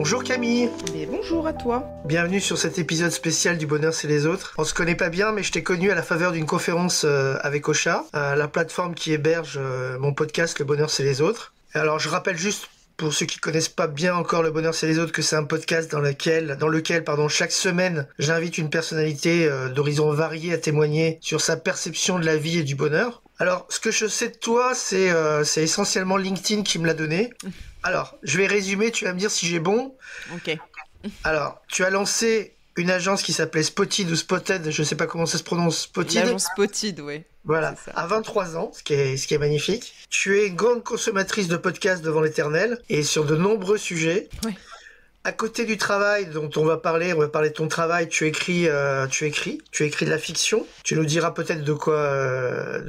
Bonjour Camille. Mais bonjour à toi. Bienvenue sur cet épisode spécial du Bonheur c'est les autres. On se connaît pas bien, mais je t'ai connu à la faveur d'une conférence avec Ocha, la plateforme qui héberge mon podcast Le Bonheur c'est les autres. Alors je rappelle juste pour ceux qui connaissent pas bien encore Le Bonheur c'est les autres que c'est un podcast dans lequel chaque semaine j'invite une personnalité d'horizons variés à témoigner sur sa perception de la vie et du bonheur. Alors ce que je sais de toi c'est essentiellement LinkedIn qui me l'a donné. Alors je vais résumer, tu vas me dire si j'ai bon. Ok. Alors tu as lancé une agence qui s'appelait Spotted ou Spotted, je sais pas comment ça se prononce, Spotted. L'agence Spotted, oui. Voilà, à 23 ans, ce qui est magnifique. Tu es une grande consommatrice de podcasts devant l'éternel et sur de nombreux sujets. Oui. À côté du travail dont on va parler de ton travail, tu écris de la fiction. Tu nous diras peut-être de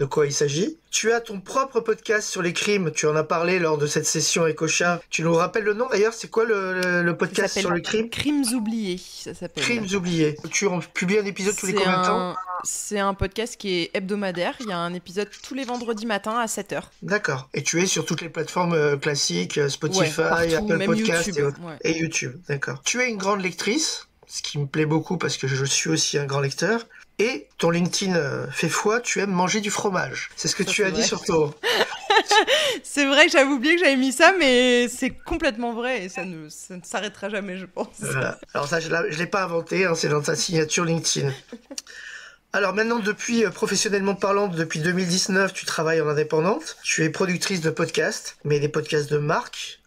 quoi il s'agit. Tu as ton propre podcast sur les crimes, tu en as parlé lors de cette session avec Ocha. Tu nous rappelles le nom d'ailleurs, c'est quoi le podcast sur le crime ? Crimes oubliés, ça s'appelle. Crimes oubliés. Tu publies un épisode tous les combien de temps ? C'est un podcast qui est hebdomadaire, il y a un épisode tous les vendredis matins à 7h. D'accord. Et tu es sur toutes les plateformes classiques, Spotify, partout, Apple même Podcast YouTube, et autres. ouais. Et YouTube, d'accord. Tu es une grande lectrice, ce qui me plaît beaucoup parce que je suis aussi un grand lecteur. Et ton LinkedIn fait foi, tu aimes manger du fromage. C'est ce que tu as dit sur ton... C'est vrai que j'avais oublié que j'avais mis ça, mais c'est complètement vrai et ça ne s'arrêtera jamais, je pense. Voilà. Alors ça, je l'ai pas inventé, hein, c'est dans ta signature LinkedIn. Alors maintenant, professionnellement parlant, depuis 2019, tu travailles en indépendante. Tu es productrice de podcasts, mais des podcasts de marque.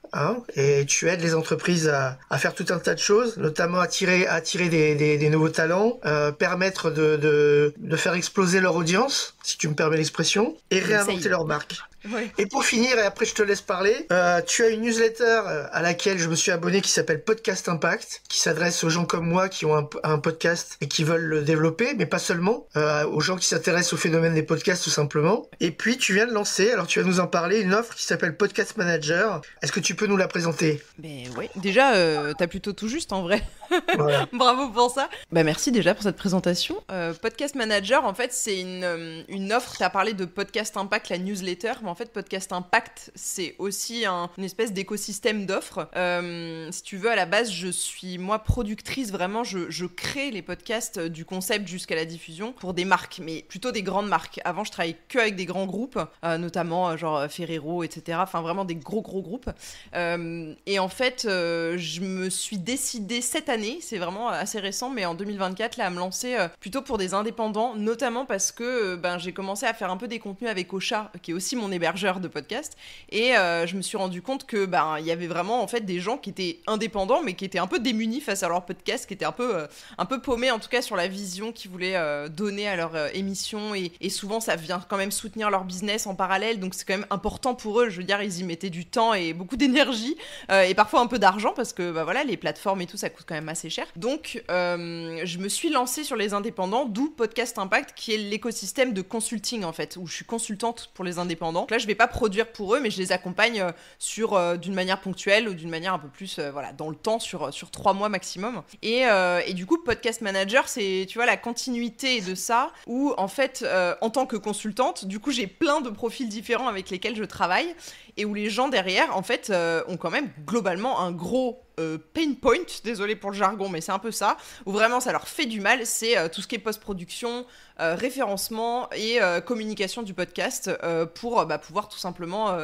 Et tu aides les entreprises à faire tout un tas de choses, notamment attirer des nouveaux talents, permettre de faire exploser leur audience, si tu me permets l'expression, et réinventer leur marque. Ouais. Et pour finir, et après je te laisse parler, tu as une newsletter à laquelle je me suis abonné qui s'appelle Podcast Impact, qui s'adresse aux gens comme moi qui ont un podcast et qui veulent le développer, mais pas seulement, aux gens qui s'intéressent au phénomène des podcasts tout simplement. Et puis tu viens de lancer, alors tu vas nous en parler, une offre qui s'appelle Podcast Manager. Est-ce que tu peux nous la présenter ? Ben oui, déjà, t'as plutôt tout juste en vrai. Voilà. Bravo pour ça. Bah merci déjà pour cette présentation. Podcast Manager, en fait, c'est une offre. T'as parlé de Podcast Impact, la newsletter, mais en fait, Podcast Impact, c'est aussi une espèce d'écosystème d'offres. Si tu veux, à la base, je suis moi productrice vraiment. Je crée les podcasts du concept jusqu'à la diffusion pour des marques, mais plutôt des grandes marques. Avant, je travaillais que avec des grands groupes, notamment genre Ferrero, etc. Enfin, vraiment des gros groupes. Et en fait, je me suis décidée cette année, c'est vraiment assez récent, mais en 2024, là, à me lancer plutôt pour des indépendants, notamment parce que j'ai commencé à faire un peu des contenus avec Ocha, qui est aussi mon hébergeur de podcast, et je me suis rendu compte que il y avait vraiment en fait des gens qui étaient indépendants, mais qui étaient un peu démunis face à leur podcast, qui étaient un peu paumés en tout cas sur la vision qu'ils voulaient donner à leur émission, et souvent ça vient quand même soutenir leur business en parallèle, donc c'est quand même important pour eux. Je veux dire, ils y mettaient du temps et beaucoup d'énergie, et parfois un peu d'argent, parce que voilà, les plateformes et tout, ça coûte quand même assez cher. Donc je me suis lancée sur les indépendants, d'où Podcast Impact, qui est l'écosystème de consulting en fait, où je suis consultante pour les indépendants. Donc là, je vais pas produire pour eux, mais je les accompagne d'une manière ponctuelle ou d'une manière un peu plus dans le temps, sur 3 mois maximum. Et du coup, Podcast Manager, c'est, tu vois, la continuité de ça, où en fait, en tant que consultante, du coup, j'ai plein de profils différents avec lesquels je travaille, et où les gens derrière, en fait, ont quand même globalement un gros pain point, désolé pour le jargon, mais c'est un peu ça, où vraiment ça leur fait du mal, c'est tout ce qui est post-production, référencement et communication du podcast, pour pouvoir tout simplement...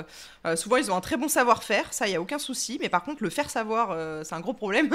souvent, ils ont un très bon savoir-faire, ça, il n'y a aucun souci, mais par contre, le faire savoir, c'est un gros problème.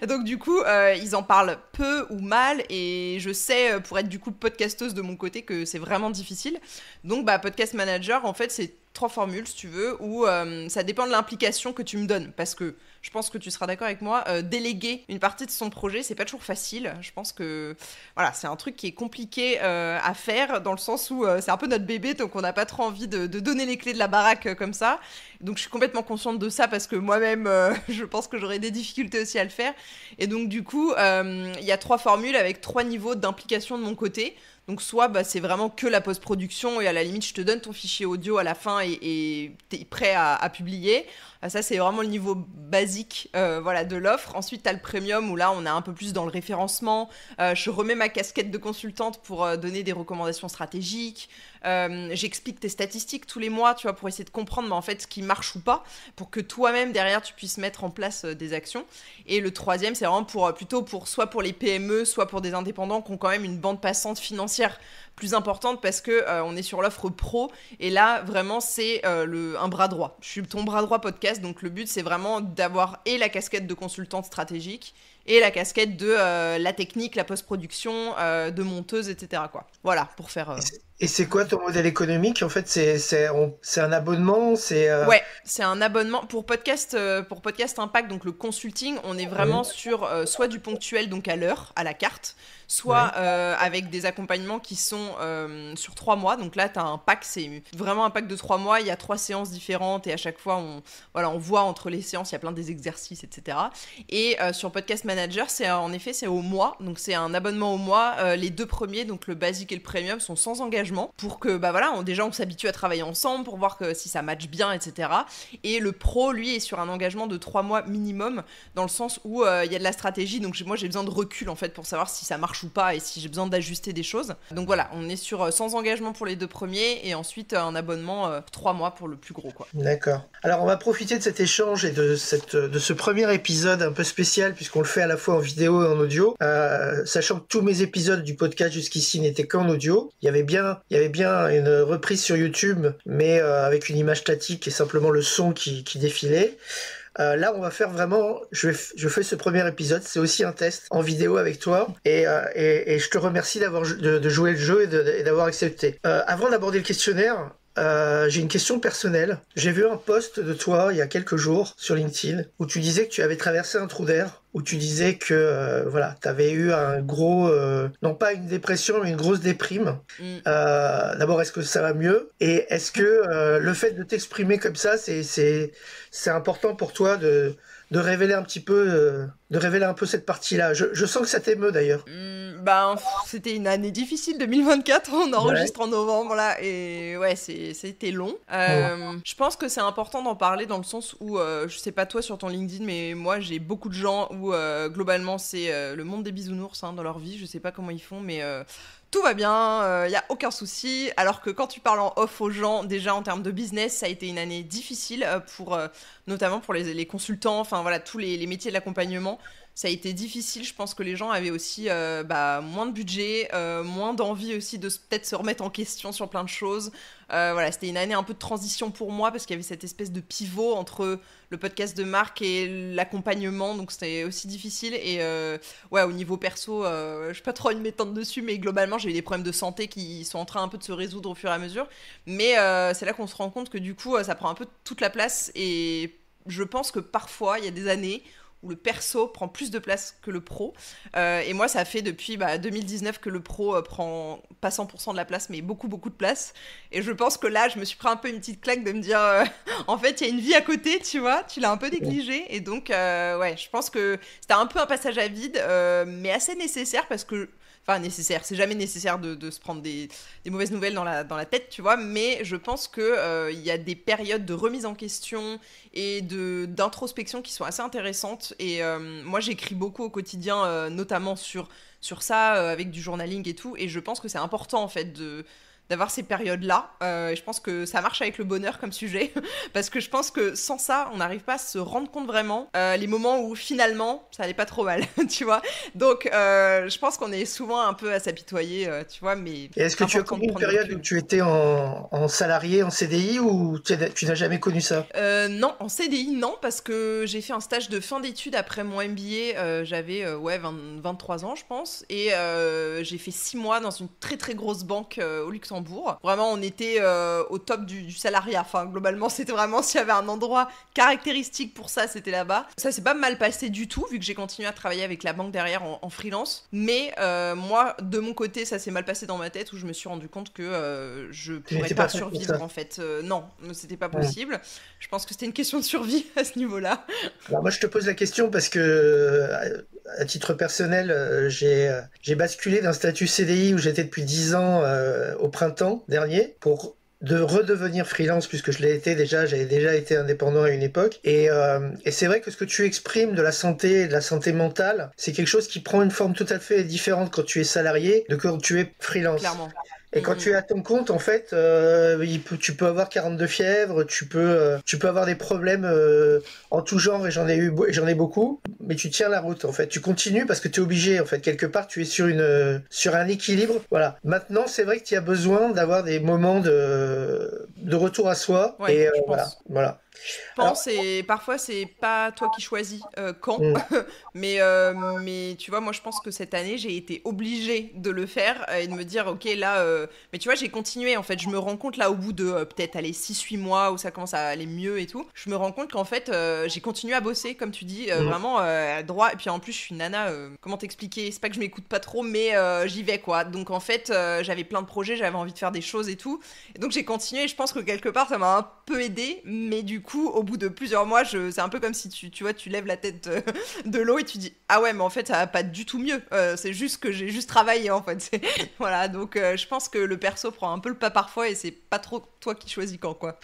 Donc, du coup, ils en parlent peu ou mal, et je sais, pour être du coup podcasteuse de mon côté, que c'est vraiment difficile. Donc, Podcast Manager, en fait, c'est 3 formules, si tu veux, où ça dépend de l'implication que tu me donnes, parce que je pense que tu seras d'accord avec moi, déléguer une partie de son projet, c'est pas toujours facile. Je pense que voilà, c'est un truc qui est compliqué à faire, dans le sens où c'est un peu notre bébé, donc on n'a pas trop envie de donner les clés de la baraque comme ça. Donc je suis complètement consciente de ça, parce que moi-même, je pense que j'aurais des difficultés aussi à le faire. Et donc du coup, il y a 3 formules avec 3 niveaux d'implication de mon côté. Donc soit c'est vraiment que la post-production, et à la limite je te donne ton fichier audio à la fin et t'es prêt à publier. Ça c'est vraiment le niveau basique de l'offre. Ensuite t'as le premium, où là on est un peu plus dans le référencement. Je remets ma casquette de consultante pour donner des recommandations stratégiques. J'explique tes statistiques tous les mois, tu vois, pour essayer de comprendre en fait ce qui marche ou pas, pour que toi-même derrière tu puisses mettre en place des actions. Et le troisième, c'est vraiment plutôt pour soit pour les PME, soit pour des indépendants qui ont quand même une bande passante financière plus importante, parce que on est sur l'offre pro, et là vraiment c'est un bras droit. Je suis ton bras droit podcast, donc le but c'est vraiment d'avoir et la casquette de consultante stratégique et la casquette de la technique, la post-production, de monteuse, etc. quoi. Voilà, pour faire... Et c'est quoi ton modèle économique? En fait, c'est un abonnement, Ouais, c'est un abonnement pour podcast Impact, donc le consulting. On est vraiment sur soit du ponctuel, donc à l'heure, à la carte, soit avec des accompagnements qui sont sur 3 mois. Donc là, tu as un pack, c'est vraiment un pack de 3 mois. Il y a 3 séances différentes et à chaque fois, on voit entre les séances, il y a plein des exercices, etc. Et sur Podcast Manager, c'est au mois. Donc c'est un abonnement au mois. Les 2 premiers, donc le basique et le premium, sont sans engagement pour que, déjà, on s'habitue à travailler ensemble pour voir que si ça match bien, etc. Et le pro, lui, est sur un engagement de 3 mois minimum, dans le sens où il y a de la stratégie. Donc moi, j'ai besoin de recul, en fait, pour savoir si ça marche ou pas et si j'ai besoin d'ajuster des choses. Donc voilà, on est sur sans engagement pour les 2 premiers et ensuite un abonnement 3 mois pour le plus gros, quoi. D'accord. Alors, on va profiter de cet échange et de ce premier épisode un peu spécial, puisqu'on le fait à la fois en vidéo et en audio. Sachant que tous mes épisodes du podcast jusqu'ici n'étaient qu'en audio. Il y avait bien une reprise sur YouTube, mais avec une image statique et simplement le son qui défilait. Là, on va faire vraiment. Je fais ce premier épisode. C'est aussi un test en vidéo avec toi, et je te remercie de jouer le jeu et d'avoir accepté. Avant d'aborder le questionnaire, j'ai une question personnelle. J'ai vu un post de toi il y a quelques jours sur LinkedIn où tu disais que tu avais traversé un trou d'air, où tu disais que tu avais eu un gros, non pas une dépression, mais une grosse déprime. D'abord, est-ce que ça va mieux? Et est-ce que le fait de t'exprimer comme ça, c'est important pour toi de révéler un petit peu, de révéler un peu cette partie-là? Je sens que ça t'émeut d'ailleurs. C'était une année difficile, 2024, on enregistre Ouais. en novembre là, et ouais, c'était long. Je pense que c'est important d'en parler dans le sens où, je sais pas toi sur ton LinkedIn, mais moi j'ai beaucoup de gens où globalement c'est le monde des bisounours dans leur vie, je sais pas comment ils font, mais tout va bien, y a aucun souci. Alors que quand tu parles en off aux gens, déjà en termes de business, ça a été une année difficile notamment pour les consultants, enfin voilà, tous les métiers de l'accompagnement. Ça a été difficile, je pense que les gens avaient aussi moins de budget, moins d'envie aussi de peut-être se remettre en question sur plein de choses. Voilà, c'était une année un peu de transition pour moi parce qu'il y avait cette espèce de pivot entre le podcast de Marc et l'accompagnement, donc c'était aussi difficile. Et ouais, au niveau perso, je suis pas trop une m'étendre dessus, mais globalement j'ai eu des problèmes de santé qui sont en train un peu de se résoudre au fur et à mesure. Mais c'est là qu'on se rend compte que du coup ça prend un peu toute la place, et je pense que parfois il y a des années où le perso prend plus de place que le pro. Et moi, ça fait depuis 2019 que le pro prend pas 100% de la place, mais beaucoup, beaucoup de place. Et je pense que là, je me suis pris un peu une petite claque de me dire, en fait, il y a une vie à côté, tu vois, tu l'as un peu négligée. Et donc, ouais, je pense que c'était un peu un passage à vide, mais assez nécessaire parce que... Enfin, nécessaire, c'est jamais nécessaire de se prendre des mauvaises nouvelles dans la tête, tu vois, mais je pense que y a des périodes de remise en question et d'introspection qui sont assez intéressantes. Et moi, j'écris beaucoup au quotidien, notamment sur ça, avec du journaling et tout, et je pense que c'est important, en fait, d'avoir ces périodes-là. Je pense que ça marche avec le bonheur comme sujet, parce que je pense que sans ça, on n'arrive pas à se rendre compte vraiment les moments où finalement, ça allait pas trop mal, tu vois. Donc, je pense qu'on est souvent un peu à s'apitoyer, tu vois, mais... Et est-ce que tu as connu une période où tu étais en salarié, en CDI, ou tu n'as jamais connu ça? Non, en CDI, non, parce que j'ai fait un stage de fin d'études après mon MBA, j'avais 23 ans, je pense, et j'ai fait 6 mois dans une très très grosse banque au Luxembourg. Vraiment, on était au top du salariat. Enfin, globalement, c'était vraiment, s'il y avait un endroit caractéristique pour ça, c'était là-bas. Ça s'est pas mal passé du tout, vu que j'ai continué à travailler avec la banque derrière en freelance. Mais moi, de mon côté, ça s'est mal passé dans ma tête, où je me suis rendu compte que je pourrais pas survivre, en fait. Non, c'était pas possible. Je pense que c'était une question de survie à ce niveau-là. Alors moi, je te pose la question parce que, à titre personnel, j'ai basculé d'un statut CDI où j'étais depuis 10 ans au printemps dernier pour redevenir freelance, puisque je l'ai été déjà, j'avais déjà été indépendant à une époque. Et c'est vrai que ce que tu exprimes de la santé mentale, c'est quelque chose qui prend une forme tout à fait différente quand tu es salarié de quand tu es freelance. Clairement. Et quand tu es à ton compte, en fait, tu peux avoir 42 fièvres, tu peux avoir des problèmes en tout genre, et j'en ai beaucoup, mais tu tiens la route, en fait. Tu continues parce que tu es obligé, en fait. Quelque part, tu es sur un équilibre. Voilà. Maintenant, c'est vrai que tu as besoin d'avoir des moments de retour à soi, Ouais, et je voilà. pense. Voilà. Je Alors, pense, et parfois c'est pas toi qui choisis quand, hmm. mais tu vois, moi je pense que cette année j'ai été obligée de le faire et de me dire, ok, là, mais tu vois, j'ai continué en fait. Je me rends compte là, au bout de peut-être aller 6-8 mois où ça commence à aller mieux et tout, je me rends compte qu'en fait j'ai continué à bosser, comme tu dis, vraiment droit. Et puis en plus, je suis une nana, comment t'expliquer? C'est pas que je m'écoute pas trop, mais j'y vais quoi. Donc en fait, j'avais plein de projets, j'avais envie de faire des choses et tout. Et donc j'ai continué et je pense que quelque part ça m'a un peu aidé, mais du coup, au bout de plusieurs mois, c'est un peu comme si tu vois, tu lèves la tête de l'eau et tu dis ah ouais, mais en fait ça va pas du tout mieux. C'est juste que j'ai juste travaillé en fait. Voilà, donc je pense que le perso prend un peu le pas parfois et c'est pas trop toi qui choisis quand quoi.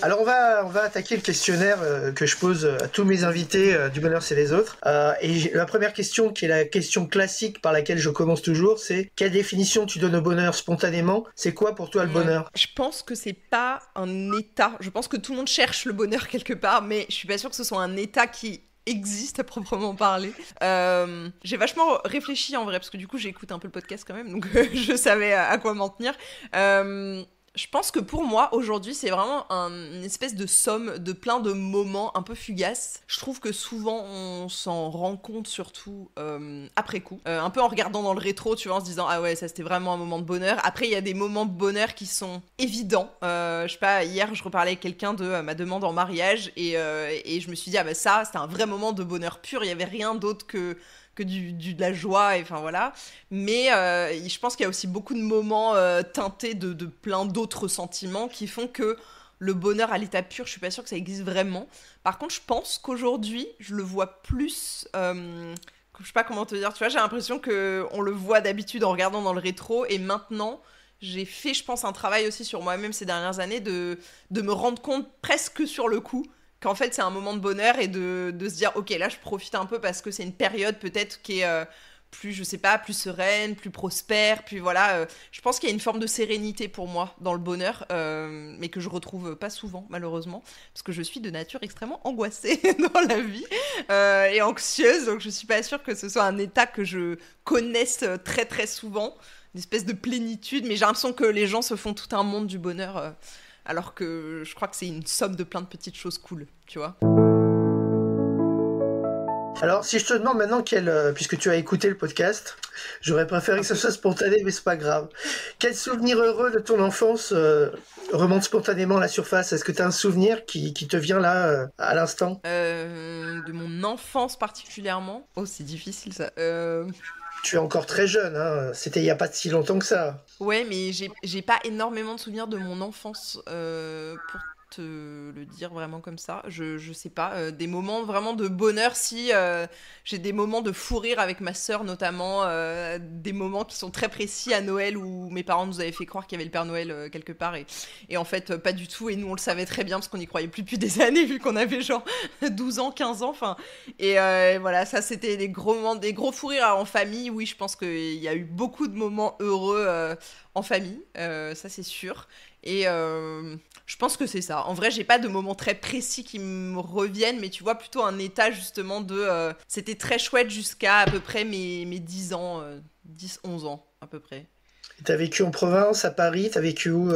Alors on va attaquer le questionnaire que je pose à tous mes invités du bonheur c'est les autres. La première question, qui est la question classique par laquelle je commence toujours, c'est quelle définition tu donnes au bonheur spontanément? C'est quoi pour toi le Ouais. bonheur? Je pense que c'est pas un état. Je pense que tout le monde cherche le bonheur quelque part, mais je suis pas sûre que ce soit un état qui existe à proprement parler. J'ai vachement réfléchi en vrai, parce que du coup j'écoute un peu le podcast quand même, donc je savais à quoi m'en tenir. Je pense que pour moi, aujourd'hui, c'est vraiment une espèce de somme de plein de moments un peu fugaces. Je trouve que souvent, on s'en rend compte, surtout après coup. Un peu en regardant dans le rétro, tu vois, en se disant « Ah ouais, ça c'était vraiment un moment de bonheur ». Après, il y a des moments de bonheur qui sont évidents. Je sais pas, hier, je reparlais avec quelqu'un de ma demande en mariage et je me suis dit « Ah bah ça, c'était un vrai moment de bonheur pur ». Il y avait rien d'autre que de la joie, et enfin voilà. Mais je pense qu'il y a aussi beaucoup de moments teintés de plein d'autres sentiments qui font que le bonheur à l'état pur, je suis pas sûre que ça existe vraiment. Par contre, je pense qu'aujourd'hui, je le vois plus... je sais pas comment te dire, tu vois, j'ai l'impression qu'on le voit d'habitude en regardant dans le rétro, et maintenant, j'ai fait, je pense, un travail aussi sur moi-même ces dernières années de me rendre compte presque sur le coup qu'en fait c'est un moment de bonheur et de se dire ok, là je profite un peu parce que c'est une période peut-être qui est plus, je sais pas, plus sereine, plus prospère, puis voilà, je pense qu'il y a une forme de sérénité pour moi dans le bonheur, mais que je retrouve pas souvent malheureusement, parce que je suis de nature extrêmement angoissée dans la vie et anxieuse, donc je suis pas sûre que ce soit un état que je connaisse très très souvent, une espèce de plénitude, mais j'ai l'impression que les gens se font tout un monde du bonheur alors que je crois que c'est une somme de plein de petites choses cool, tu vois. Alors, si je te demande maintenant puisque tu as écouté le podcast, j'aurais préféré que ce soit spontané, mais c'est pas grave. Quel souvenir heureux de ton enfance remonte spontanément à la surface? Est-ce que tu as un souvenir qui te vient là, à l'instant? De mon enfance particulièrement. Oh, c'est difficile ça. Tu es encore très jeune, hein. C'était il y a pas si longtemps que ça. Ouais, mais j'ai pas énormément de souvenirs de mon enfance pour te le dire vraiment comme ça. Je sais pas. Des moments vraiment de bonheur, si j'ai des moments de fou rire avec ma sœur notamment, des moments qui sont très précis à Noël où mes parents nous avaient fait croire qu'il y avait le Père Noël quelque part et en fait pas du tout, et nous on le savait très bien parce qu'on n'y croyait plus depuis des années vu qu'on avait genre 12 ans, 15 ans, enfin, et voilà, ça c'était des gros moments, des gros fous rires en famille. Oui, je pense qu'il y a eu beaucoup de moments heureux en famille, ça c'est sûr. Et je pense que c'est ça. En vrai, j'ai pas de moments très précis qui me reviennent, mais tu vois, plutôt un état justement de... c'était très chouette jusqu'à à peu près mes 10 ans, 10-11 ans à peu près. T'as vécu en province, à Paris, t'as vécu où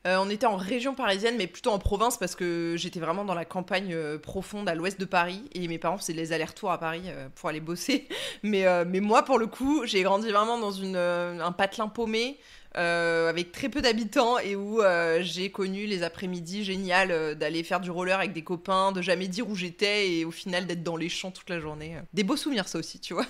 On était en région parisienne, mais plutôt en province parce que j'étais vraiment dans la campagne profonde à l'ouest de Paris et mes parents faisaient les allers-retours à Paris pour aller bosser. Mais moi, pour le coup, j'ai grandi vraiment dans un patelin paumé avec très peu d'habitants et où j'ai connu les après-midi géniales d'aller faire du roller avec des copains, de jamais dire où j'étais et au final d'être dans les champs toute la journée. Des beaux souvenirs, ça aussi, tu vois.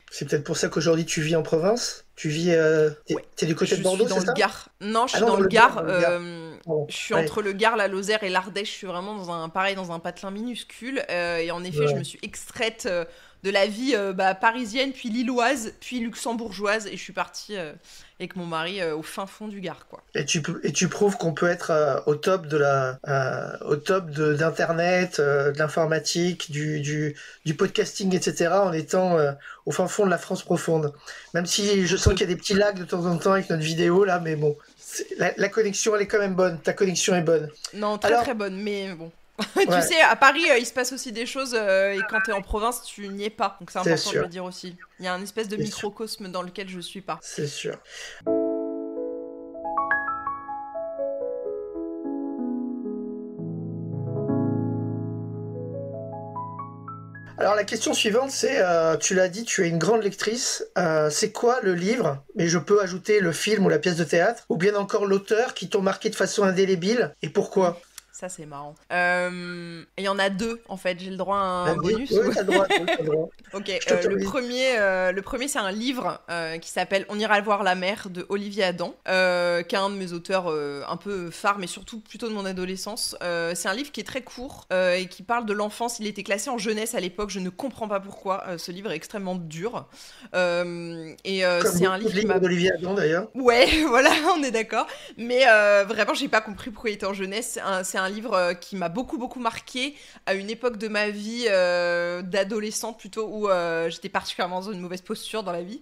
C'est peut-être pour ça qu'aujourd'hui tu vis en province? Tu vis... Ouais. T'es du côté de Bordeaux, Je c'est suis ça? dans le Gard. Non, je Ah suis non, dans le Gard. Dans le Gard. Pardon. Je suis Ouais. entre le Gard, la Lozère et l'Ardèche. Je suis vraiment dans un patelin minuscule. Et en effet, je Ouais. me suis extraite de la vie parisienne, puis lilloise, puis luxembourgeoise, et je suis partie avec mon mari au fin fond du Gard, quoi. Et tu prouves qu'on peut être au top d'internet, de l'informatique, du podcasting, etc. en étant au fin fond de la France profonde. Même si je sens qu'il y a des petits lags de temps en temps avec notre vidéo là, mais bon, la connexion elle est quand même bonne. Ta connexion est bonne. Non, très bonne, mais bon. Tu sais, à Paris, il se passe aussi des choses, et quand t'es en province, tu n'y es pas. Donc c'est important de le dire aussi. Il y a un espèce de microcosme dans lequel je suis pas. C'est sûr. Alors la question suivante, c'est, tu l'as dit, tu es une grande lectrice. C'est quoi le livre, mais je peux ajouter le film ou la pièce de théâtre, ou bien encore l'auteur qui t'ont marqué de façon indélébile, et pourquoi ? Ça, c'est marrant. Il y en a 2, en fait. J'ai le droit à un bonus. Oui, t'as le droit. Ok, le premier, c'est un livre qui s'appelle On ira voir la mer de Olivier Adam, qui est un de mes auteurs un peu phares, mais surtout plutôt de mon adolescence. C'est un livre qui est très court et qui parle de l'enfance. Il était classé en jeunesse à l'époque. Je ne comprends pas pourquoi. Ce livre est extrêmement dur. C'est un livre qui m'a... d'Olivier Adam, d'ailleurs. Ouais, voilà, on est d'accord. Mais vraiment, j'ai pas compris pourquoi il était en jeunesse. C'est un livre qui m'a beaucoup marqué à une époque de ma vie d'adolescente plutôt, où j'étais particulièrement dans une mauvaise posture dans la vie.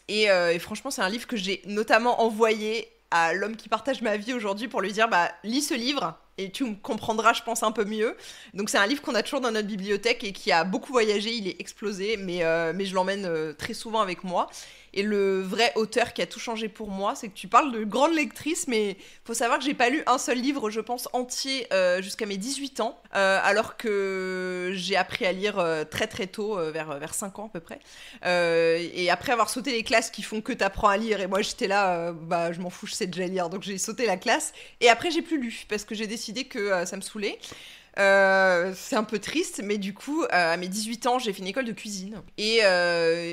Et franchement, c'est un livre que j'ai notamment envoyé à l'homme qui partage ma vie aujourd'hui pour lui dire lis ce livre et tu me comprendras, je pense, un peu mieux. Donc c'est un livre qu'on a toujours dans notre bibliothèque et qui a beaucoup voyagé, il est explosé, mais je l'emmène très souvent avec moi. Et le vrai auteur qui a tout changé pour moi, c'est que tu parles de grande lectrice, mais faut savoir que j'ai pas lu un seul livre, je pense, entier jusqu'à mes 18 ans, alors que j'ai appris à lire très très tôt, vers 5 ans à peu près. Et après avoir sauté les classes qui font que t'apprends à lire, et moi j'étais là, je m'en fous, je sais déjà lire, donc j'ai sauté la classe. Et après j'ai plus lu, parce que j'ai décidé que ça me saoulait. C'est un peu triste, mais du coup, à mes 18 ans, j'ai fait une école de cuisine et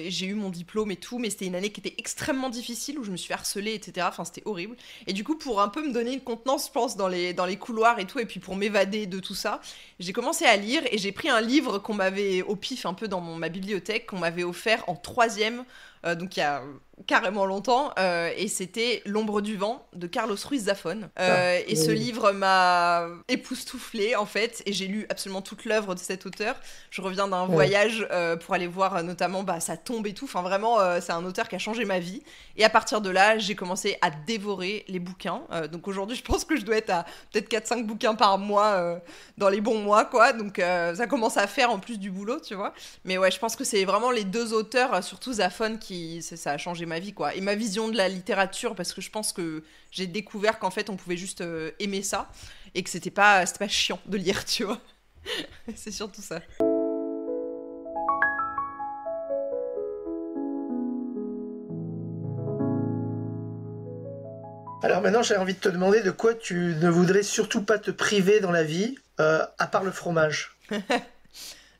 j'ai eu mon diplôme et tout, mais c'était une année qui était extrêmement difficile où je me suis fait harceler, etc. Enfin, c'était horrible. Et du coup, pour un peu me donner une contenance, je pense, dans les couloirs et tout, et puis pour m'évader de tout ça, j'ai commencé à lire et j'ai pris un livre qu'on m'avait au pif un peu dans ma bibliothèque, qu'on m'avait offert en 3e. Donc il y a carrément longtemps, et c'était L'ombre du vent de Carlos Ruiz Zafón. Et ce livre m'a époustouflée en fait, et j'ai lu absolument toute l'œuvre de cet auteur. Je reviens d'un voyage pour aller voir notamment sa tombe et tout. Enfin vraiment, c'est un auteur qui a changé ma vie. Et à partir de là, j'ai commencé à dévorer les bouquins. Donc aujourd'hui, je pense que je dois être à peut-être 4-5 bouquins par mois dans les bons mois, quoi. Donc ça commence à faire en plus du boulot, tu vois. Mais ouais, je pense que c'est vraiment les 2 auteurs, surtout Zafón, ça a changé ma vie, quoi. Et ma vision de la littérature, parce que je pense que j'ai découvert qu'en fait on pouvait juste aimer ça et que c'était pas chiant de lire, tu vois. C'est surtout ça. Alors maintenant, j'ai envie de te demander de quoi tu ne voudrais surtout pas te priver dans la vie, à part le fromage.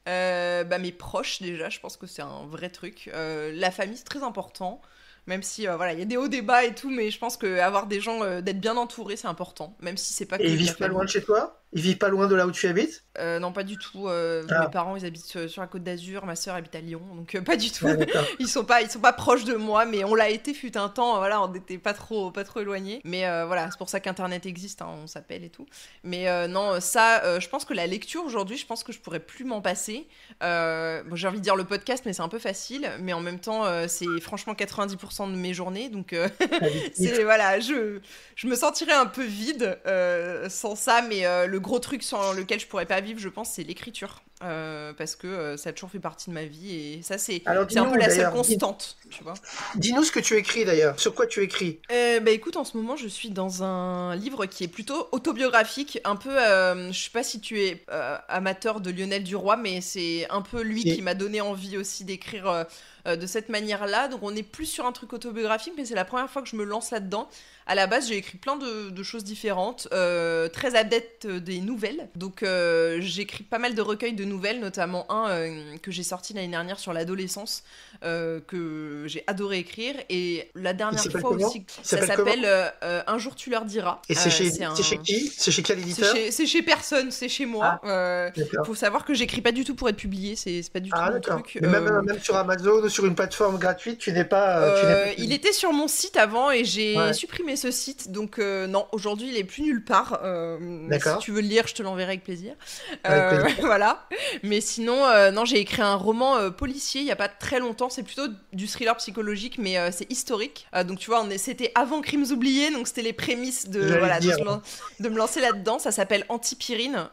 Mes proches, déjà, je pense que c'est un vrai truc. La famille, c'est très important. Même si, il y a des hauts, des bas et tout, mais je pense qu'avoir des gens, d'être bien entouré, c'est important. Même si c'est pas que. Et ils vivent pas loin de chez toi ? Ils vivent pas loin de là où tu habites ? Non, pas du tout. Mes parents, ils habitent sur la Côte d'Azur. Ma sœur habite à Lyon, donc pas du tout. Ah, Ils sont pas proches de moi, mais on l'a été fut un temps. Voilà, on n'était pas trop éloignés. Mais c'est pour ça qu'Internet existe. Hein, on s'appelle et tout. Mais non, ça, je pense que la lecture aujourd'hui, je pense que je pourrais plus m'en passer. J'ai envie de dire le podcast, mais c'est un peu facile. Mais en même temps, c'est franchement 90% de mes journées, donc je me sentirais un peu vide sans ça. Mais le gros truc sans lequel je pourrais pas vivre, je pense, c'est l'écriture. Parce que ça a toujours fait partie de ma vie et ça, c'est un peu la seule constante, tu vois. Dis-nous ce que tu écris d'ailleurs, sur quoi tu écris. Écoute, en ce moment, je suis dans un livre qui est plutôt autobiographique, un peu, je sais pas si tu es amateur de Lionel Duroy, mais c'est un peu lui qui m'a donné envie aussi d'écrire de cette manière-là. Donc on est plus sur un truc autobiographique, mais c'est la première fois que je me lance là-dedans. À la base, j'ai écrit plein de choses différentes, très adepte des nouvelles. Donc, j'écris pas mal de recueils de nouvelles, notamment un que j'ai sorti l'année dernière sur l'adolescence, que j'ai adoré écrire. Et la dernière fois aussi, ça s'appelle Un jour tu leur diras. Et c'est chez qui? C'est chez quel éditeur? C'est chez personne, c'est chez moi. Faut savoir que j'écris pas du tout pour être publié, c'est pas du tout mon truc. Mais même sur Amazon ou sur une plateforme gratuite, tu n'es pas. Il était sur mon site avant et j'ai supprimé ce site, donc non, aujourd'hui il est plus nulle part. Si tu veux le lire, je te l'enverrai avec plaisir. Voilà. Mais sinon, non, j'ai écrit un roman policier il y a pas très longtemps. C'est plutôt du thriller psychologique, mais c'est historique. Donc tu vois, c'était avant Crimes oubliés, donc c'était les prémices de me lancer là-dedans. Ça s'appelle Antipyrine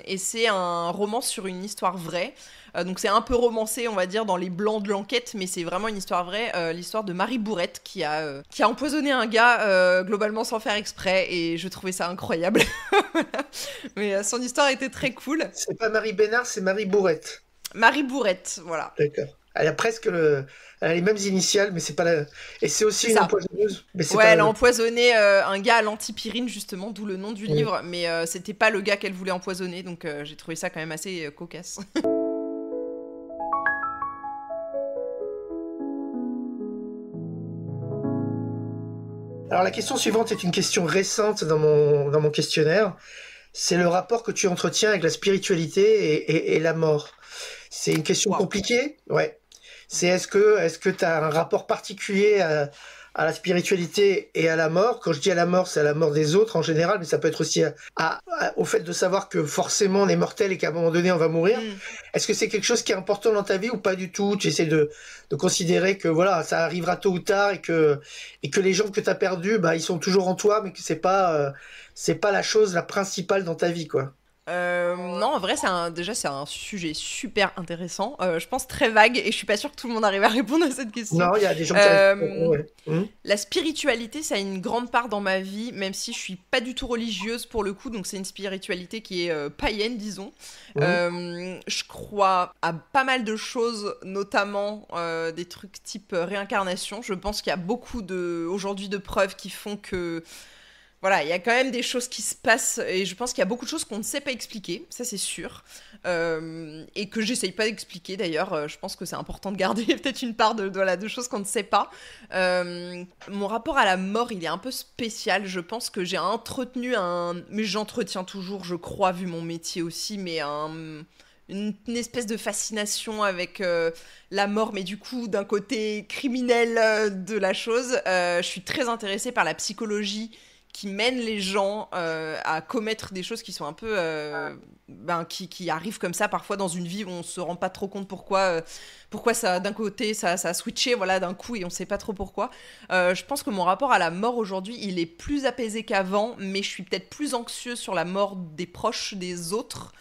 et c'est un roman sur une histoire vraie. Donc c'est un peu romancé, on va dire, dans les blancs de l'enquête, mais c'est vraiment une histoire vraie, l'histoire de Marie Bourrette qui a empoisonné un gars globalement sans faire exprès, et je trouvais ça incroyable. Mais son histoire était très cool. C'est pas Marie Bénard, c'est Marie Bourrette. Marie Bourrette, voilà. D'accord. Elle a presque elle a les mêmes initiales, mais c'est pas la. Et c'est aussi une empoisonneuse. Mais c'est elle a empoisonné un gars à l'antipyrine, justement, d'où le nom du livre, mais c'était pas le gars qu'elle voulait empoisonner, donc j'ai trouvé ça quand même assez cocasse. Alors la question suivante est une question récente dans mon questionnaire. C'est le rapport que tu entretiens avec la spiritualité et la mort. C'est une question compliquée, ouais. C'est est-ce que tu as un rapport particulier à la spiritualité et à la mort? Quand je dis à la mort, c'est à la mort des autres en général, mais ça peut être aussi au fait de savoir que forcément on est mortel et qu'à un moment donné on va mourir. Est-ce que c'est quelque chose qui est important dans ta vie ou pas du tout? Tu essaies de considérer que voilà, ça arrivera tôt ou tard et que les gens que tu as perdus, bah, ils sont toujours en toi, mais que c'est pas la chose la principale dans ta vie, quoi. Non, en vrai, c'est un sujet super intéressant. Je pense très vague et je suis pas sûre que tout le monde arrive à répondre à cette question. Non, il y a des gens qui arrivent. La spiritualité, ça a une grande part dans ma vie, même si je suis pas du tout religieuse pour le coup, donc c'est une spiritualité qui est païenne, disons. Je crois à pas mal de choses, notamment des trucs type réincarnation. Je pense qu'il y a beaucoup aujourd'hui de preuves qui font que voilà, il y a quand même des choses qui se passent et je pense qu'il y a beaucoup de choses qu'on ne sait pas expliquer, ça c'est sûr, et que j'essaye pas d'expliquer d'ailleurs. Je pense que c'est important de garder peut-être une part de choses qu'on ne sait pas. Mon rapport à la mort, il est un peu spécial. Je pense que j'ai entretenu mais j'entretiens toujours, je crois, vu mon métier aussi, mais une espèce de fascination avec la mort, mais du coup d'un côté criminel de la chose. Je suis très intéressée par la psychologie qui mène les gens à commettre des choses qui sont un peu qui arrivent comme ça parfois dans une vie où on se rend pas trop compte pourquoi ça d'un côté ça a switché voilà d'un coup et on sait pas trop pourquoi. Je pense que mon rapport à la mort aujourd'hui, il est plus apaisé qu'avant, mais je suis peut-être plus anxieuse sur la mort des proches des autres.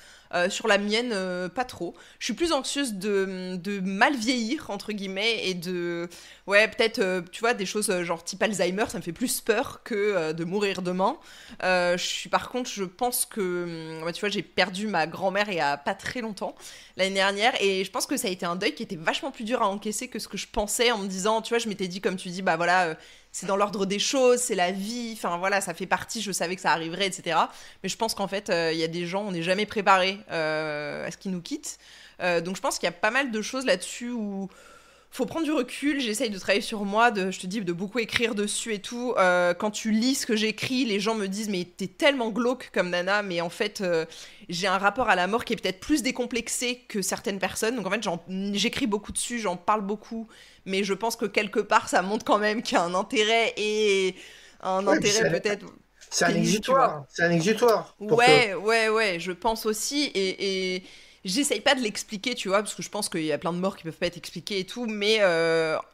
Sur la mienne, pas trop. Je suis plus anxieuse de mal vieillir, entre guillemets, et peut-être, tu vois, des choses genre type Alzheimer, ça me fait plus peur que de mourir demain. Par contre, je pense que, tu vois, j'ai perdu ma grand-mère il y a pas très longtemps, l'année dernière, et je pense que ça a été un deuil qui était vachement plus dur à encaisser que ce que je pensais, en me disant, tu vois, je m'étais dit, comme tu dis, bah voilà, c'est dans l'ordre des choses, c'est la vie, enfin voilà, ça fait partie, je savais que ça arriverait, etc. Mais je pense qu'en fait, il y a des gens, on n'est jamais préparé à ce qu'ils nous quittent. Donc je pense qu'il y a pas mal de choses là-dessus où faut prendre du recul. J'essaye de travailler sur moi, je te dis, de beaucoup écrire dessus et tout. Quand tu lis ce que j'écris, les gens me disent, mais t'es tellement glauque comme nana, mais en fait, j'ai un rapport à la mort qui est peut-être plus décomplexé que certaines personnes. Donc en fait, j'écris beaucoup dessus, j'en parle beaucoup, mais je pense que quelque part, ça montre quand même qu'il y a un intérêt et un intérêt peut-être... C'est un exutoire. C'est un exutoire. Ouais, je pense aussi. Et j'essaye pas de l'expliquer, tu vois, parce que je pense qu'il y a plein de morts qui peuvent pas être expliquées et tout. Mais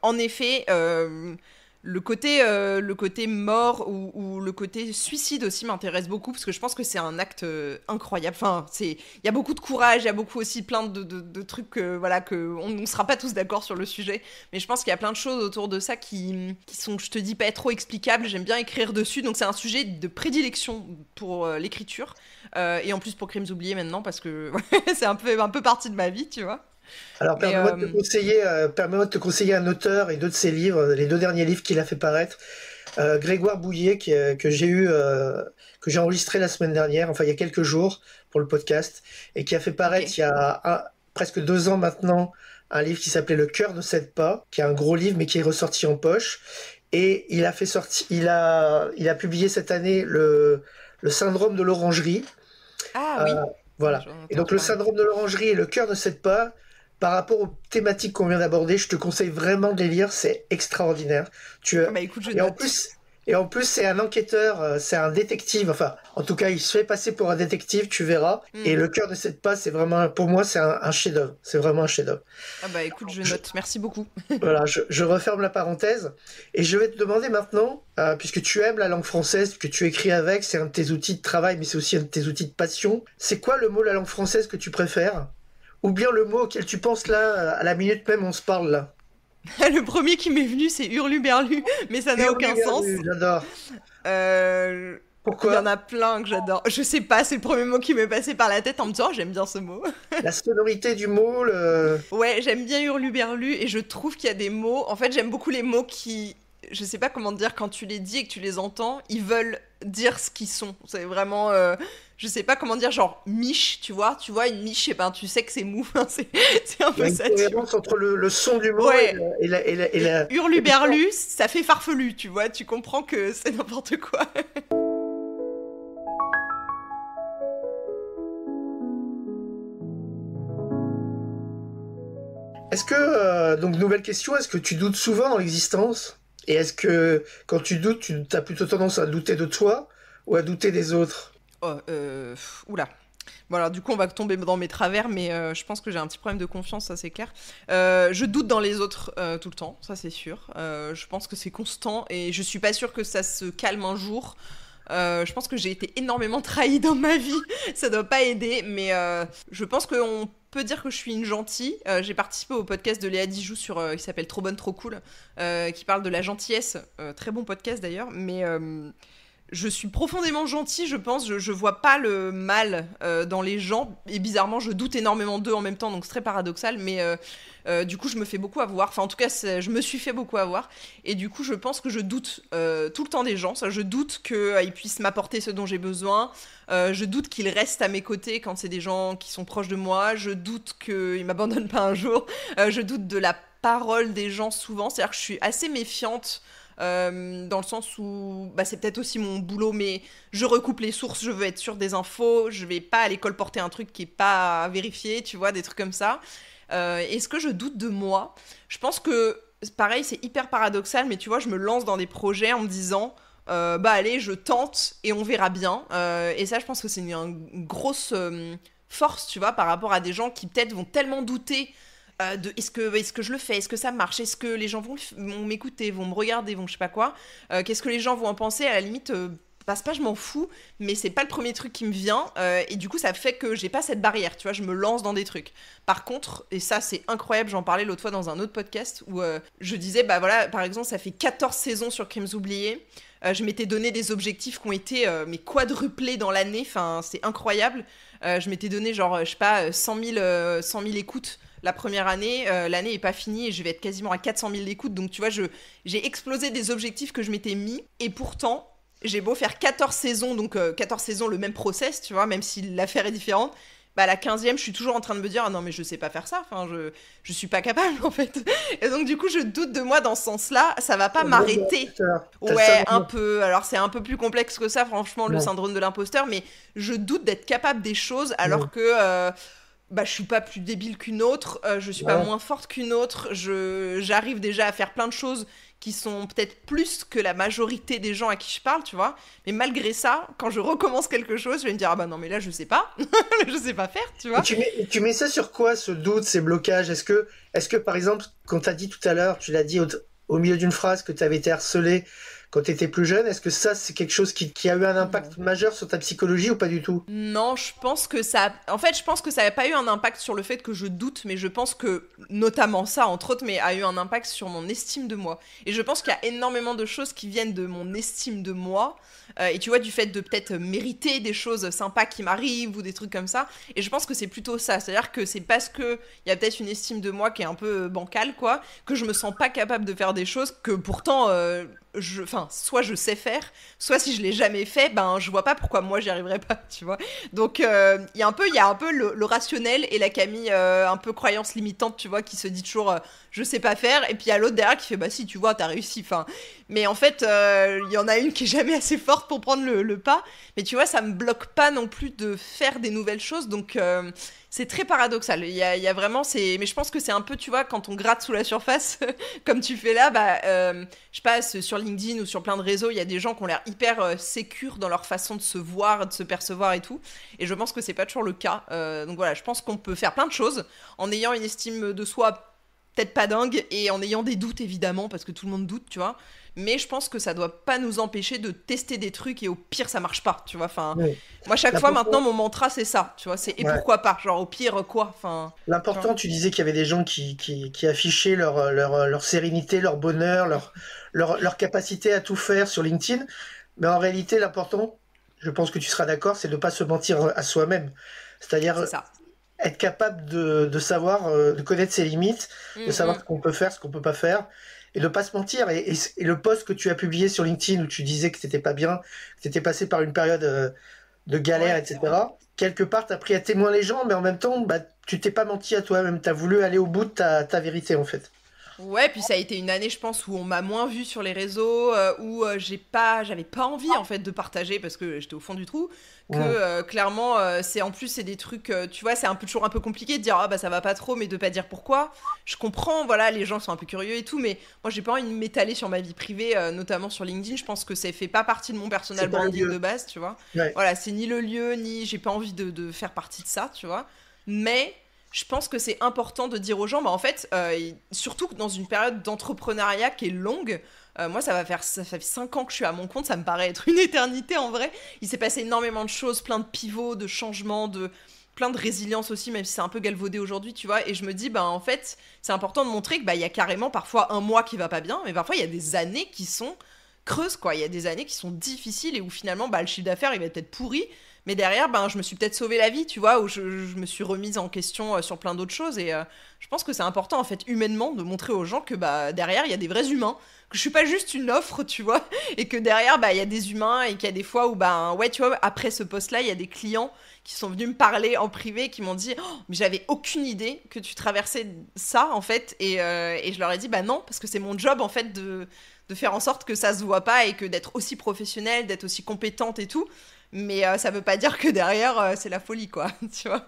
en effet, le côté mort ou le côté suicide aussi m'intéresse beaucoup, parce que je pense que c'est un acte incroyable. Enfin, il y a beaucoup de courage, il y a beaucoup aussi plein de trucs que on ne sera pas tous d'accord sur le sujet, mais je pense qu'il y a plein de choses autour de ça qui sont, je te dis, pas trop explicables. J'aime bien écrire dessus, donc c'est un sujet de prédilection pour l'écriture, et en plus pour Crimes oubliés maintenant, parce que c'est un peu partie de ma vie, tu vois. Alors, permets-moi de te conseiller un auteur et deux de ses livres, les deux derniers livres qu'il a fait paraître. Grégoire Bouillet, que que j'ai enregistré la semaine dernière, enfin il y a quelques jours pour le podcast, et qui a fait paraître Ok. il y a presque 2 ans maintenant un livre qui s'appelait Le cœur ne cède pas, qui est un gros livre mais qui est ressorti en poche. Et il a publié cette année le syndrome de l'orangerie. Ah Euh, oui, voilà. j'en ai Et donc entendu le parler. syndrome de l'orangerie et le cœur ne cède pas. Par rapport aux thématiques qu'on vient d'aborder, je te conseille vraiment de les lire, c'est extraordinaire. Tu, Ah bah écoute, je et en note. plus, et en plus, c'est un enquêteur, c'est un détective. Enfin, en tout cas, il se fait passer pour un détective, tu verras. Et Hmm. le cœur ne cède pas, c'est vraiment, pour moi, c'est un chef-d'œuvre. C'est vraiment un chef-d'œuvre. Ah bah écoute, je Je- note. Merci beaucoup. voilà, je referme la parenthèse et je vais te demander maintenant, puisque tu aimes la langue française, que tu écris avec, c'est un de tes outils de travail, mais c'est aussi un de tes outils de passion. C'est quoi le mot de la langue française que tu préfères? Ou bien le mot auquel tu penses là, à la minute même, on se parle là. Le premier qui m'est venu, c'est Hurluberlu, mais ça n'a aucun sens. Hurluberlu, j'adore. Euh, Il y en Pourquoi? a plein que j'adore. Je sais pas, c'est le premier mot qui m'est passé par la tête en me disant, oh, j'aime bien ce mot. La sonorité du mot, le... Ouais, j'aime bien Hurluberlu et je trouve qu'il y a des mots. En fait, j'aime beaucoup les mots qui. Je sais pas comment dire, quand tu les dis et que tu les entends, ils veulent dire ce qu'ils sont. C'est vraiment. Je sais pas comment dire, genre miche, tu vois. Tu vois, une miche, et ben, tu sais que c'est mou. C'est un il y a peu une ça, tu vois. cohérence entre le son du mot Ouais. et Et et l'histoire. Hurluberlu, ça fait farfelu, tu vois. Tu comprends que c'est n'importe quoi. Est-ce que, donc nouvelle question, est-ce que tu doutes souvent dans l'existence? Et est-ce que quand tu doutes, tu as plutôt tendance à douter de toi ou à douter des autres? Oh, oula. Bon alors du coup on va tomber dans mes travers, mais je pense que j'ai un petit problème de confiance, ça c'est clair. Je doute dans les autres tout le temps, ça c'est sûr. Je pense que c'est constant et je suis pas sûre que ça se calme un jour. Je pense que j'ai été énormément trahie dans ma vie, ça doit pas aider, mais je pense qu'on peut dire que je suis une gentille. J'ai participé au podcast de Léa Dijoux qui s'appelle Trop bonne, trop cool, qui parle de la gentillesse. Très bon podcast d'ailleurs, mais je suis profondément gentille, je pense. Je vois pas le mal dans les gens. Et bizarrement, je doute énormément d'eux en même temps, donc c'est très paradoxal. Mais du coup, je me fais beaucoup avoir. Enfin, en tout cas, je me suis fait beaucoup avoir. Et du coup, je pense que je doute tout le temps des gens. Ça, je doute qu'ils puissent m'apporter ce dont j'ai besoin. Je doute qu'ils restent à mes côtés quand c'est des gens qui sont proches de moi. Je doute qu'ils m'abandonnent pas un jour. Je doute de la parole des gens souvent. C'est-à-dire que je suis assez méfiante dans le sens où bah, c'est peut-être aussi mon boulot, mais je recoupe les sources, je veux être sûre des infos, je vais pas à l'école porter un truc qui est pas vérifié, tu vois, des trucs comme ça. Est-ce que je doute de moi? Je pense que, pareil, c'est hyper paradoxal, mais tu vois, je me lance dans des projets en me disant, bah allez, je tente et on verra bien. Et ça, je pense que c'est une grosse force, tu vois, par rapport à des gens qui peut-être vont tellement douter de est-ce que je le fais, est-ce que ça marche, est-ce que les gens vont m'écouter, vont me regarder, vont je sais pas quoi, qu'est-ce que les gens vont en penser, à la limite, bah, c'est pas je m'en fous, mais c'est pas le premier truc qui me vient, et du coup ça fait que j'ai pas cette barrière, tu vois, je me lance dans des trucs. Par contre, et ça c'est incroyable, j'en parlais l'autre fois dans un autre podcast, où je disais, bah voilà, par exemple, ça fait 14 saisons sur Crimes oubliés, je m'étais donné des objectifs qui ont été mais quadruplés dans l'année, enfin c'est incroyable. Je m'étais donné genre, je sais pas, 100 000 écoutes la première année, l'année est pas finie et je vais être quasiment à 400 000 écoutes. Donc tu vois, j'ai explosé des objectifs que je m'étais mis et pourtant, j'ai beau faire 14 saisons, donc 14 saisons le même process, tu vois, même si l'affaire est différente. Bah, à la 15e, je suis toujours en train de me dire, ah non, mais je sais pas faire ça, enfin, je suis pas capable en fait. Et donc, du coup, je doute de moi dans ce sens-là, ça va pas Syndrome de m'arrêter. l'imposteur. T'as le Ouais, un syndrome. peu. Alors, c'est un peu plus complexe que ça, franchement, le Ouais, syndrome de l'imposteur, mais je doute d'être capable des choses ouais, alors que bah, je suis pas plus débile qu'une autre, je suis pas ouais. moins forte qu'une autre, j'arrive déjà à faire plein de choses qui sont peut-être plus que la majorité des gens à qui je parle, tu vois. Mais malgré ça, quand je recommence quelque chose, je vais me dire, ah bah non, mais là, je sais pas, je sais pas faire, tu Et vois. tu mets ça sur quoi, ce doute, ces blocages? Est-ce que, par exemple, quand tu as dit tout à l'heure, tu l'as dit au milieu d'une phrase que tu avais été harcelé quand tu étais plus jeune, est-ce que ça, c'est quelque chose qui a eu un Non. impact majeur sur ta psychologie ou pas du tout? Non, je pense que ça. En fait, je pense que ça n'a pas eu un impact sur le fait que je doute, mais je pense que, notamment ça, entre autres, mais a eu un impact sur mon estime de moi. Et je pense qu'il y a énormément de choses qui viennent de mon estime de moi. Et tu vois, du fait de peut-être mériter des choses sympas qui m'arrivent ou des trucs comme ça. Et je pense que c'est plutôt ça. C'est-à-dire que c'est parce que il y a peut-être une estime de moi qui est un peu bancale, quoi, que je me sens pas capable de faire des choses que pourtant. enfin, soit je sais faire, soit si je l'ai jamais fait, ben je vois pas pourquoi moi j'y arriverais pas, tu vois. Donc il y a un peu le rationnel et la Camille un peu croyance limitante, tu vois, qui se dit toujours je sais pas faire, et puis il y a l'autre derrière qui fait bah si, tu vois, t'as réussi. Enfin, mais en fait, il y en a une qui est jamais assez forte pour prendre le pas. Mais tu vois, ça me bloque pas non plus de faire des nouvelles choses, donc c'est très paradoxal. Il y a vraiment mais je pense que c'est un peu, tu vois, quand on gratte sous la surface, comme tu fais là, bah je sais pas, sur LinkedIn ou sur plein de réseaux, il y a des gens qui ont l'air hyper sécures dans leur façon de se voir, de se percevoir et tout. Et je pense que c'est pas toujours le cas. Donc voilà, je pense qu'on peut faire plein de choses en ayant une estime de soi peut-être pas dingue et en ayant des doutes évidemment, parce que tout le monde doute, tu vois. Mais je pense que ça doit pas nous empêcher de tester des trucs et au pire ça marche pas, tu vois. Enfin, Oui. moi chaque fois maintenant L'important, mon mantra c'est ça, tu vois. C'est et ouais. pourquoi pas, genre au pire quoi. Enfin, tu vois. L'important, tu disais qu'il y avait des gens qui affichaient leur sérénité, leur bonheur, leur capacité à tout faire sur LinkedIn. Mais en réalité, l'important, je pense que tu seras d'accord, c'est de ne pas se mentir à soi-même. C'est C'est-à-dire ça. être capable de savoir, de connaître ses limites, de savoir Mm. ce qu'on peut faire, ce qu'on peut pas faire, et de pas se mentir. Et le post que tu as publié sur LinkedIn où tu disais que t'étais pas bien, que t'étais passé par une période de galère, Ouais, c'est vrai. etc. Quelque part, t'as pris à témoin les gens, mais en même temps, bah, tu t'es pas menti à toi-même. T'as voulu aller au bout de ta vérité, en fait. Ouais, puis ça a été une année, je pense, où on m'a moins vue sur les réseaux, où j'avais pas envie en fait de partager parce que j'étais au fond du trou. Que Ouais. clairement, c'est des trucs, tu vois, c'est un peu toujours un peu compliqué de dire ah bah ça va pas trop, mais de pas dire pourquoi. Je comprends, voilà, les gens sont un peu curieux et tout, mais moi j'ai pas envie de m'étaler sur ma vie privée, notamment sur LinkedIn. Je pense que ça fait pas partie de mon C'est personal pas le branding de lieu. base, tu vois. Ouais. Voilà, c'est ni le lieu, ni j'ai pas envie de faire partie de ça, tu vois. Mais je pense que c'est important de dire aux gens, bah en fait, surtout dans une période d'entrepreneuriat qui est longue, moi ça fait 5 ans que je suis à mon compte, ça me paraît être une éternité en vrai. Il s'est passé énormément de choses, plein de pivots, de changements, de plein de résilience aussi, même si c'est un peu galvaudé aujourd'hui, tu vois. Et je me dis, bah en fait, c'est important de montrer que bah il y a carrément parfois un mois qui va pas bien, mais parfois il y a des années qui sont creuses, quoi. Il y a des années qui sont difficiles et où finalement bah le chiffre d'affaires il va être peut-être pourri, mais derrière, ben, je me suis peut-être sauvé la vie, tu vois, où je me suis remise en question sur plein d'autres choses. Et je pense que c'est important, en fait, humainement, de montrer aux gens que bah, derrière, il y a des vrais humains. Que je suis pas juste une offre, tu vois. Et que derrière, bah, il y a des humains et qu'il y a des fois où, ben, ouais, tu vois, après ce post-là, il y a des clients qui sont venus me parler en privé, qui m'ont dit, oh, mais j'avais aucune idée que tu traversais ça, en fait. Et je leur ai dit, bah non, parce que c'est mon job, en fait, de faire en sorte que ça se voit pas et que d'être aussi professionnelle, d'être aussi compétente et tout. Mais ça veut pas dire que derrière, c'est la folie, quoi, tu vois.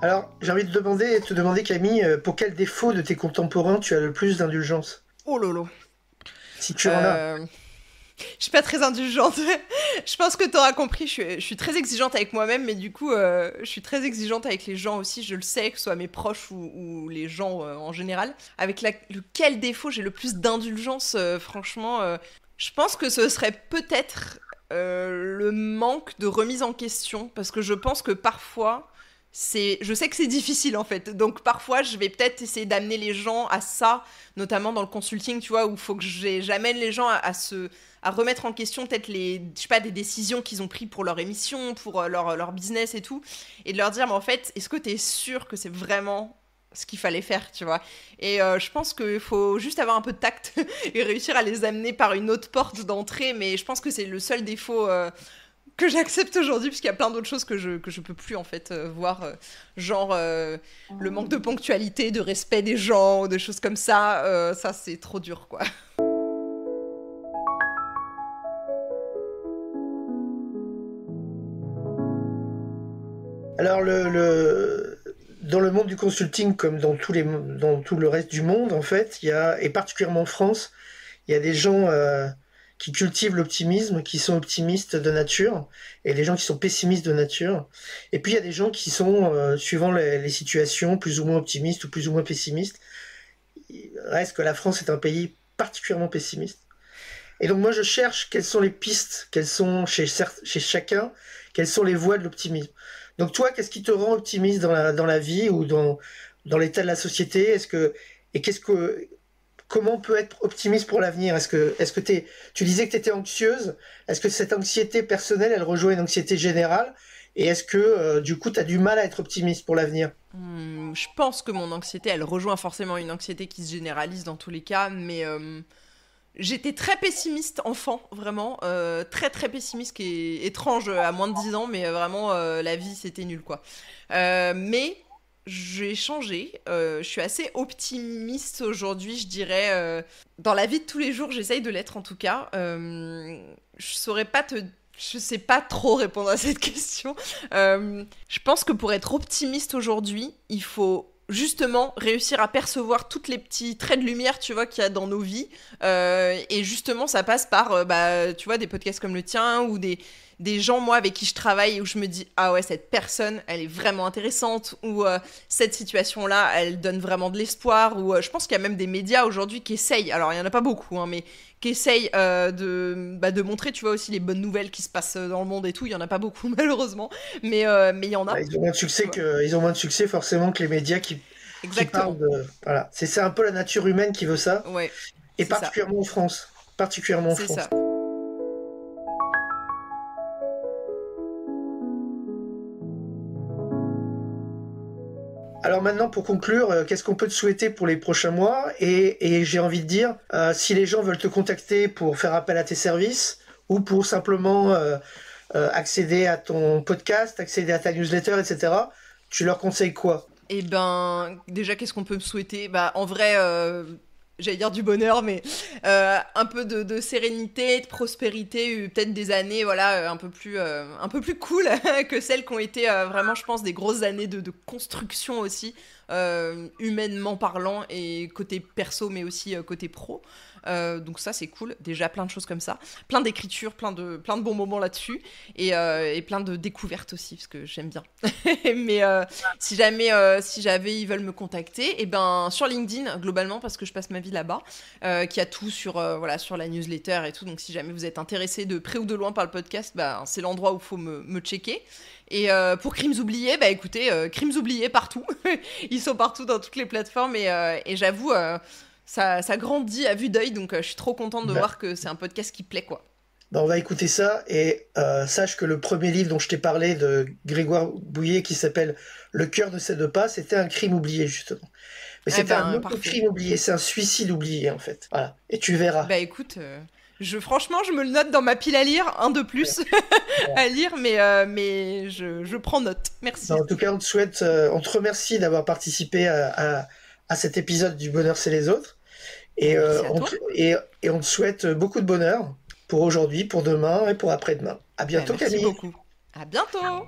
Alors, j'ai envie de te demander, Camille, pour quel défaut de tes contemporains tu as le plus d'indulgence? Oh lolo. Si tu en as. Euh, je suis pas très indulgente. Je pense que t'auras compris, je suis très exigeante avec moi-même, mais du coup, je suis très exigeante avec les gens aussi, je le sais, que ce soit mes proches ou les gens en général. Avec lequel défaut j'ai le plus d'indulgence, franchement, je pense que ce serait peut-être le manque de remise en question, parce que je pense que parfois, je sais que c'est difficile en fait, donc parfois je vais peut-être essayer d'amener les gens à ça, notamment dans le consulting, tu vois, où il faut que j'amène les gens à remettre en question peut-être je sais pas, des décisions qu'ils ont prises pour leur émission, pour leur business et tout, et de leur dire, mais en fait, est-ce que t'es sûr que c'est vraiment ce qu'il fallait faire, tu vois. Et je pense qu'il faut juste avoir un peu de tact et réussir à les amener par une autre porte d'entrée, mais je pense que c'est le seul défaut que j'accepte aujourd'hui, parce qu'il y a plein d'autres choses que je peux plus en fait voir, genre le manque de ponctualité, de respect des gens, ou des choses comme ça c'est trop dur quoi. Alors, dans le monde du consulting, comme dans tout le reste du monde, en fait, et particulièrement en France, il y a des gens qui cultivent l'optimisme, qui sont optimistes de nature, et des gens qui sont pessimistes de nature. Et puis, il y a des gens qui sont, suivant les situations, plus ou moins optimistes ou plus ou moins pessimistes. Il reste que la France est un pays particulièrement pessimiste. Et donc, moi, je cherche quelles sont les pistes, quelles sont chez chacun, quelles sont les voies de l'optimisme. Donc toi, qu'est-ce qui te rend optimiste dans la vie ou dans l'état de la société? Et comment on peut être optimiste pour l'avenir? Tu disais que tu étais anxieuse. Est-ce que cette anxiété personnelle, elle rejoint une anxiété générale? Et est-ce que du coup tu as du mal à être optimiste pour l'avenir? Je pense que mon anxiété, elle rejoint forcément une anxiété qui se généralise dans tous les cas, mais j'étais très pessimiste enfant, vraiment, très très pessimiste, qui est étrange à moins de 10 ans, mais vraiment la vie c'était nul quoi. Mais j'ai changé, je suis assez optimiste aujourd'hui, je dirais. Dans la vie de tous les jours, j'essaye de l'être en tout cas. Je sais pas trop répondre à cette question. Je pense que pour être optimiste aujourd'hui, il faut justement réussir à percevoir toutes les petits traits de lumière, tu vois, qu'il y a dans nos vies. Et justement, ça passe par, tu vois, des podcasts comme le tien ou des gens, moi, avec qui je travaille, où je me dis, ah ouais, cette personne, elle est vraiment intéressante, ou cette situation-là, elle donne vraiment de l'espoir, ou je pense qu'il y a même des médias aujourd'hui qui essayent, alors il y en a pas beaucoup, hein, mais qui essayent de montrer, tu vois, aussi les bonnes nouvelles qui se passent dans le monde et tout. Il y en a pas beaucoup, malheureusement, mais il y en a. Ils ont moins de succès Tu vois. ils ont moins de succès forcément que les médias qui parlent Exactement. de. Voilà. C'est un peu la nature humaine qui veut ça, Ouais, et c'est ça. particulièrement en France. Particulièrement en C'est France. ça. Alors maintenant, pour conclure, qu'est-ce qu'on peut te souhaiter pour les prochains mois? Et j'ai envie de dire, si les gens veulent te contacter pour faire appel à tes services ou pour simplement accéder à ton podcast, accéder à ta newsletter, etc., tu leur conseilles quoi? Eh ben, déjà, qu'est-ce qu'on peut me souhaiter? Bah, en vrai, j'allais dire du bonheur, mais un peu de sérénité, de prospérité, peut-être des années, voilà, un peu plus cool que celles qui ont été vraiment, je pense, des grosses années de construction aussi, humainement parlant, et côté perso, mais aussi côté pro. Donc ça c'est cool, déjà plein de choses comme ça, plein d'écriture, plein de bons moments là-dessus et plein de découvertes aussi parce que j'aime bien. Mais si jamais ils veulent me contacter, et ben sur LinkedIn globalement parce que je passe ma vie là-bas, qui a tout sur voilà sur la newsletter et tout. Donc si jamais vous êtes intéressé de près ou de loin par le podcast, bah, c'est l'endroit où il faut me checker. Et pour Crimes oubliés, bah écoutez, Crimes oubliés partout. Ils sont partout dans toutes les plateformes et j'avoue, ça grandit à vue d'œil, donc je suis trop contente de Ben, voir que c'est un podcast qui plaît, quoi. ben, on va écouter ça et sache que le premier livre dont je t'ai parlé de Grégoire Bouillet qui s'appelle Le cœur ne cède pas, c'était un crime oublié justement. Mais Eh c'était un ben, autre parfait. crime oublié, c'est un suicide oublié en fait. Voilà. Et tu verras. Bah écoute, franchement, je me le note dans ma pile à lire, un de plus à lire, mais je prends note. Ben, Merci. en tout cas, on te remercie d'avoir participé à cet épisode du Bonheur c'est les autres. Bah Et, merci à toi. et on te souhaite beaucoup de bonheur pour aujourd'hui, pour demain et pour après-demain. À Bah bientôt merci Camille. beaucoup. À bientôt.